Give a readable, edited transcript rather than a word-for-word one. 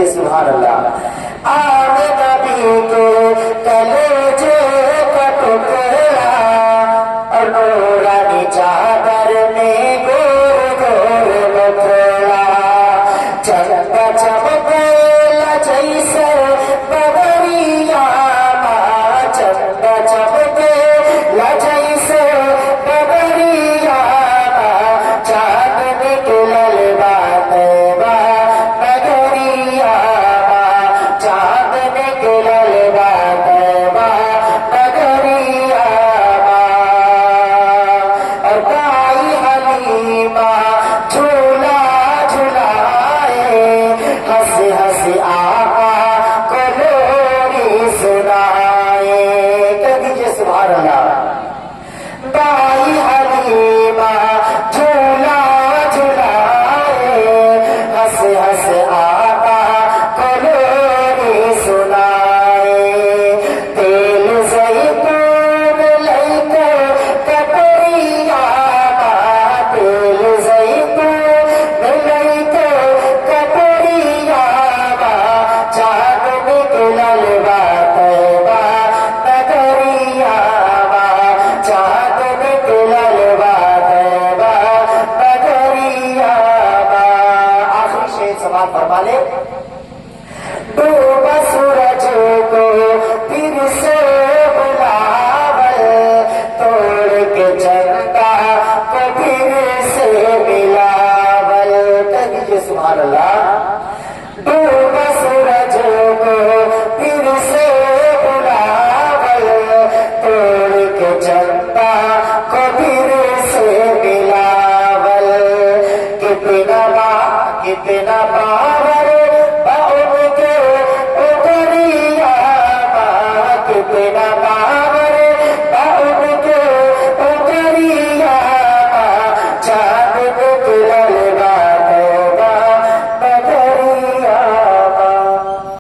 कीजिए सुभान अल्लाह। आम नबी के कलेजे का टुकड़ा और नूरानी चादर में गोर गोर मुखड़ा, चमका चमकेला जैसे बदरिया, चमका चमकेला जैसे बदरिया, चांद निकलल बातवा नगरिया, चांद निकलल बातवा नगरिया। और गाई हलीमा झूला झुलाए, हंस हंस आका को लोरी सुनाए। कह दीजिए सुभान अल्लाह। गाई हलीमा झूला झुलाए, हंस हंस आका को लोरी सुनाए। तेल ज़ैतून लैके कटोरिया, तेल ज़ैतून लैके कटोरिया, चाँद निकलल बातवा नगरिया, चाँद निकलल बातवा नगरिया। आखिरी शेर समाप्त फरमा ले। डूबा सूरज को फिर से बुलावल, तोड़ के चंदा को फिर से मिलावल। कह दीजिए सुभान अल्लाह। डूबा सूरज को फिर से बुलावल, तोड़ के चंदा को फिर से मिलावल। कितना